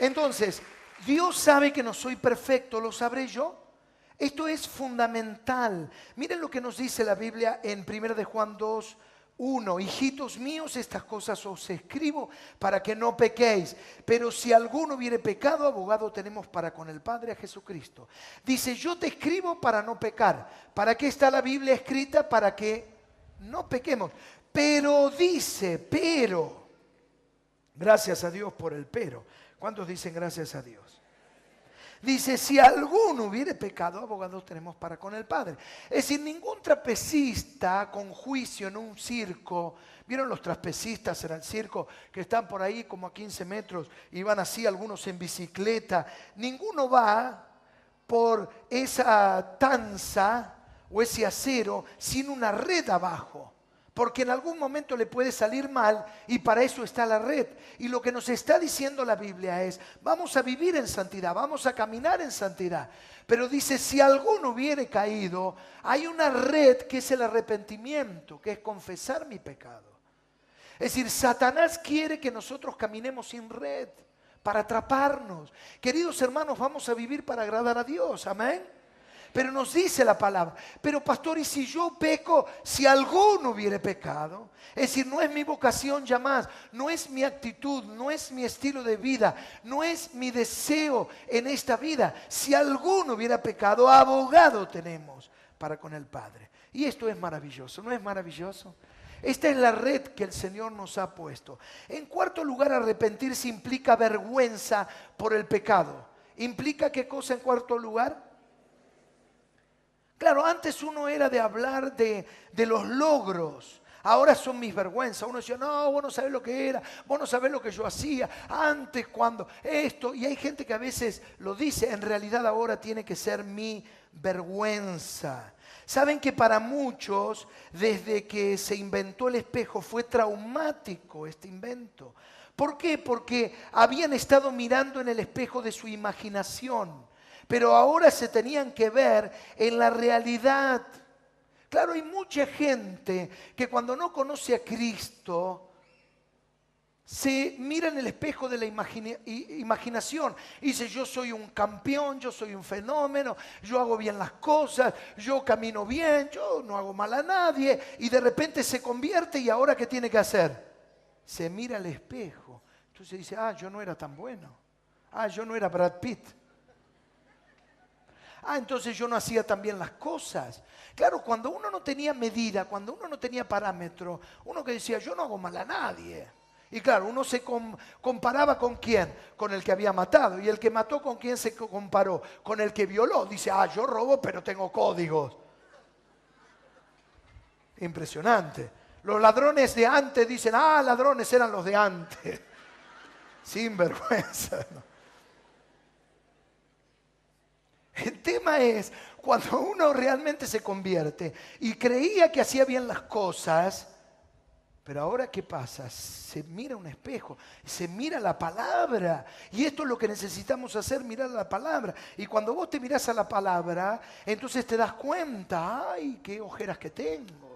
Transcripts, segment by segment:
Entonces, Dios sabe que no soy perfecto, ¿lo sabré yo? Esto es fundamental. Miren lo que nos dice la Biblia en 1 de Juan 2, 1. Hijitos míos, estas cosas os escribo para que no pequéis. Pero si alguno hubiere pecado, abogado tenemos para con el Padre, a Jesucristo. Dice, yo te escribo para no pecar. ¿Para qué está la Biblia escrita? Para que no pequemos. Pero dice, pero. Gracias a Dios por el pero. ¿Cuántos dicen gracias a Dios? Dice, si alguno hubiere pecado, abogados tenemos para con el Padre. Es decir, ningún trapecista con juicio en un circo, ¿vieron los trapecistas en el circo que están por ahí como a 15 metros y van así algunos en bicicleta? Ninguno va por esa tanza o ese acero sin una red abajo. Porque en algún momento le puede salir mal y para eso está la red. Y lo que nos está diciendo la Biblia es, vamos a vivir en santidad, vamos a caminar en santidad. Pero dice, si alguno hubiere caído, hay una red que es el arrepentimiento, que es confesar mi pecado. Es decir, Satanás quiere que nosotros caminemos sin red, para atraparnos. Queridos hermanos, vamos a vivir para agradar a Dios, amén. Pero nos dice la palabra, pero pastor, ¿y si yo peco? Si alguno hubiere pecado, es decir, no es mi vocación ya más, no es mi actitud, no es mi estilo de vida, no es mi deseo en esta vida. Si alguno hubiera pecado, abogado tenemos para con el Padre. Y esto es maravilloso, ¿no es maravilloso? Esta es la red que el Señor nos ha puesto. En cuarto lugar, arrepentirse implica vergüenza por el pecado. ¿Implica qué cosa en cuarto lugar? Claro, antes uno era de hablar de los logros. Ahora son mis vergüenzas. Uno decía, no, vos no sabés lo que era, vos no sabés lo que yo hacía antes cuando esto. Y hay gente que a veces lo dice, en realidad ahora tiene que ser mi vergüenza. Saben que para muchos, desde que se inventó el espejo, fue traumático este invento. ¿Por qué? Porque habían estado mirando en el espejo de su imaginación. Pero ahora se tenían que ver en la realidad. Claro, hay mucha gente que cuando no conoce a Cristo se mira en el espejo de la imaginación y dice, yo soy un campeón, yo soy un fenómeno, yo hago bien las cosas, yo camino bien, yo no hago mal a nadie. Y de repente se convierte y ahora ¿qué tiene que hacer? Se mira al espejo. Entonces dice, yo no era tan bueno. Yo no era Brad Pitt. Entonces yo no hacía tan bien las cosas. Claro, cuando uno no tenía medida, cuando uno no tenía parámetro, uno que decía, yo no hago mal a nadie. Y claro, uno se comparaba con quién, con el que había matado. Y el que mató, ¿con quién se comparó? Con el que violó. Dice, yo robo, pero tengo códigos. Impresionante. Los ladrones de antes dicen, ladrones eran los de antes. Sin vergüenza, ¿no? El tema es cuando uno realmente se convierte y creía que hacía bien las cosas, pero ahora ¿qué pasa? Se mira un espejo, se mira la palabra. Y esto es lo que necesitamos hacer, mirar la palabra. Y cuando vos te mirás a la palabra, entonces te das cuenta, qué ojeras que tengo.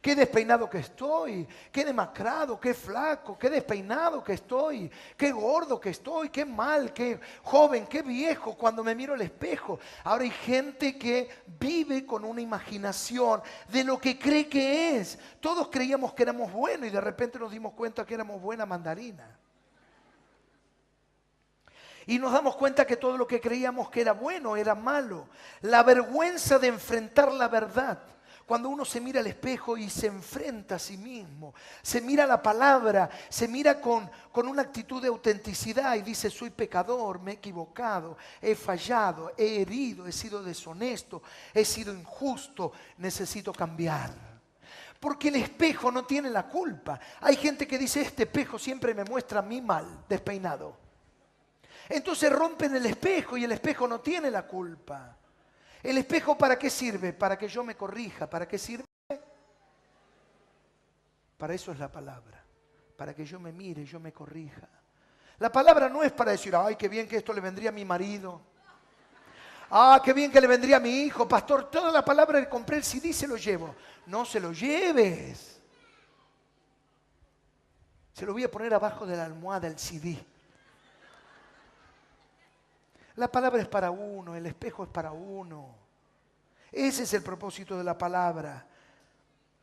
Qué despeinado que estoy, qué demacrado, qué flaco, qué despeinado que estoy, qué gordo que estoy, qué mal, qué joven, qué viejo cuando me miro al espejo. Ahora hay gente que vive con una imaginación de lo que cree que es. Todos creíamos que éramos buenos y de repente nos dimos cuenta que éramos buena mandarina. Y nos damos cuenta que todo lo que creíamos que era bueno era malo. La vergüenza de enfrentar la verdad. Cuando uno se mira al espejo y se enfrenta a sí mismo, se mira la palabra, se mira con una actitud de autenticidad y dice, soy pecador, me he equivocado, he fallado, he herido, he sido deshonesto, he sido injusto, necesito cambiar. Porque el espejo no tiene la culpa. Hay gente que dice, este espejo siempre me muestra a mí mal, despeinado. Entonces rompen el espejo y el espejo no tiene la culpa. ¿El espejo para qué sirve? Para que yo me corrija. ¿Para qué sirve? Para eso es la palabra. Para que yo me mire, yo me corrija. La palabra no es para decir, qué bien que esto le vendría a mi marido. Qué bien que le vendría a mi hijo. Pastor, toda la palabra que compré el CD se lo llevo. No se lo lleves. Se lo voy a poner abajo de la almohada el CD. La palabra es para uno, el espejo es para uno. Ese es el propósito de la palabra.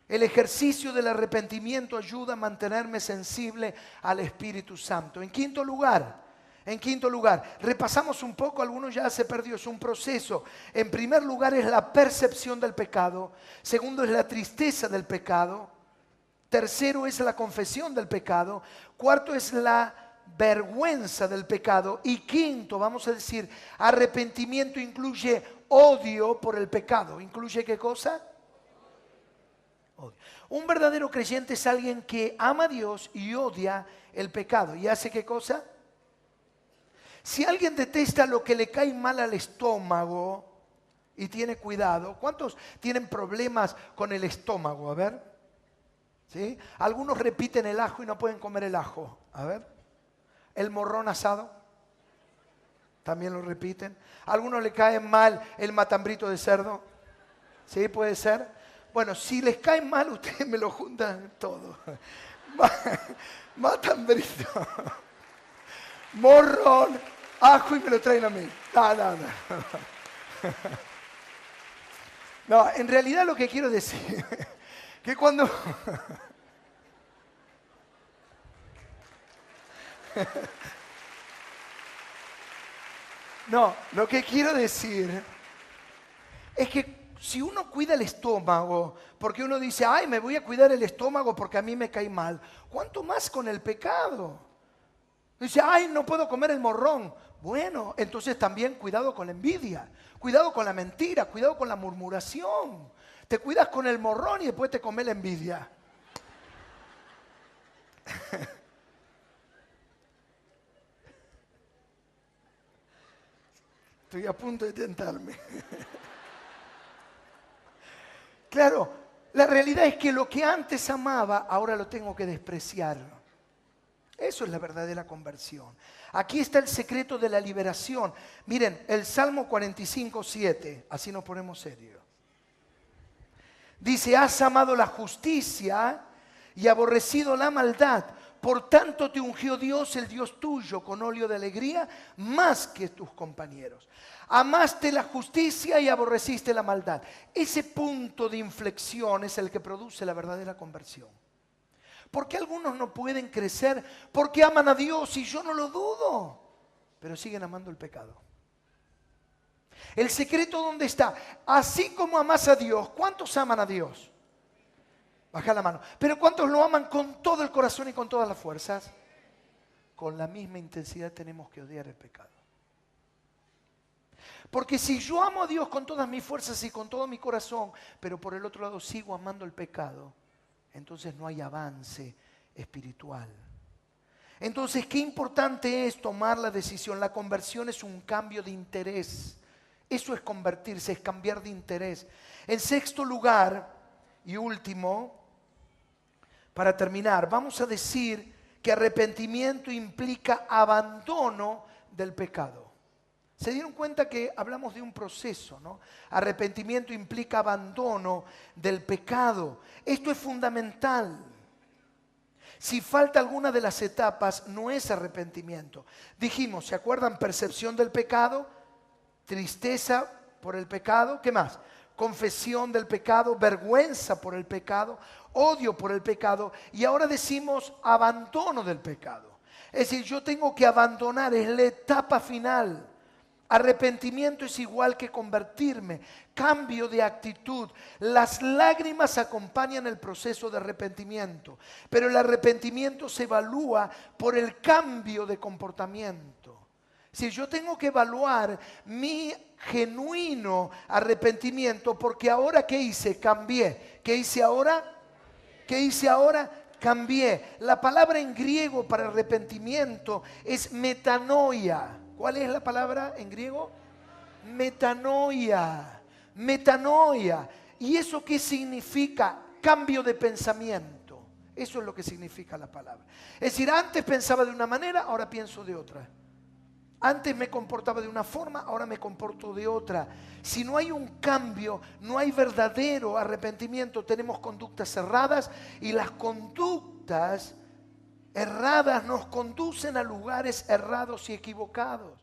El ejercicio del arrepentimiento ayuda a mantenerme sensible al Espíritu Santo. En quinto lugar, repasamos un poco, algunos ya se perdió, es un proceso. En primer lugar es la percepción del pecado. Segundo es la tristeza del pecado. Tercero es la confesión del pecado. Cuarto es la vergüenza del pecado. Y quinto, vamos a decir, arrepentimiento incluye odio por el pecado. ¿Incluye qué cosa? Odio. Un verdadero creyente es alguien que ama a Dios y odia el pecado. ¿Y hace qué cosa? Si alguien detesta lo que le cae mal al estómago y tiene cuidado, ¿cuántos tienen problemas con el estómago? A ver. ¿Sí? Algunos repiten el ajo y no pueden comer el ajo. A ver. El morrón asado. También lo repiten. ¿A algunos le cae mal el matambrito de cerdo? ¿Sí? Puede ser. Bueno, si les cae mal, ustedes me lo juntan todo. Matambrito, morrón, ajo y me lo traen a mí. No. No, en realidad lo que quiero decir, que cuando... No, lo que quiero decir es que si uno cuida el estómago, porque uno dice, ay, me voy a cuidar el estómago porque a mí me cae mal, ¿cuánto más con el pecado? Dice, ay, no puedo comer el morrón. Bueno, entonces también cuidado con la envidia, cuidado con la mentira, cuidado con la murmuración. Te cuidas con el morrón y después te comes la envidia. Estoy a punto de tentarme. Claro, la realidad es que lo que antes amaba, ahora lo tengo que despreciar. Eso es la verdadera conversión. Aquí está el secreto de la liberación. Miren, el Salmo 45:7, así nos ponemos serios. Dice, has amado la justicia y aborrecido la maldad. Por tanto te ungió Dios, el Dios tuyo, con óleo de alegría, más que tus compañeros. Amaste la justicia y aborreciste la maldad. Ese punto de inflexión es el que produce la verdadera conversión. ¿Por qué algunos no pueden crecer? Porque aman a Dios y yo no lo dudo, pero siguen amando el pecado. El secreto, ¿dónde está? Así como amas a Dios, ¿cuántos aman a Dios? Baja la mano. Pero ¿cuántos lo aman con todo el corazón y con todas las fuerzas? Con la misma intensidad tenemos que odiar el pecado. Porque si yo amo a Dios con todas mis fuerzas y con todo mi corazón, pero por el otro lado sigo amando el pecado, entonces no hay avance espiritual. Entonces, qué importante es tomar la decisión. La conversión es un cambio de interés. Eso es convertirse, es cambiar de interés. En sexto lugar y último, para terminar, vamos a decir que arrepentimiento implica abandono del pecado. ¿Se dieron cuenta que hablamos de un proceso, ¿no? Arrepentimiento implica abandono del pecado. Esto es fundamental. Si falta alguna de las etapas, no es arrepentimiento. Dijimos, ¿se acuerdan? Percepción del pecado, tristeza por el pecado, ¿qué más? Confesión del pecado, vergüenza por el pecado, odio por el pecado, y ahora decimos abandono del pecado. Es decir, yo tengo que abandonar, es la etapa final. Arrepentimiento es igual que convertirme, cambio de actitud. Las lágrimas acompañan el proceso de arrepentimiento, pero el arrepentimiento se evalúa por el cambio de comportamiento. Si yo tengo que evaluar mi genuino arrepentimiento, porque ahora ¿qué hice? Cambié. ¿Qué hice ahora? ¿Qué hice ahora? Cambié. La palabra en griego para arrepentimiento es metanoia. ¿Cuál es la palabra en griego? Metanoia. Metanoia. ¿Y eso qué significa? Cambio de pensamiento. Eso es lo que significa la palabra. Es decir, antes pensaba de una manera, ahora pienso de otra. Antes me comportaba de una forma, ahora me comporto de otra. Si no hay un cambio, no hay verdadero arrepentimiento. Tenemos conductas erradas y las conductas erradas nos conducen a lugares errados y equivocados.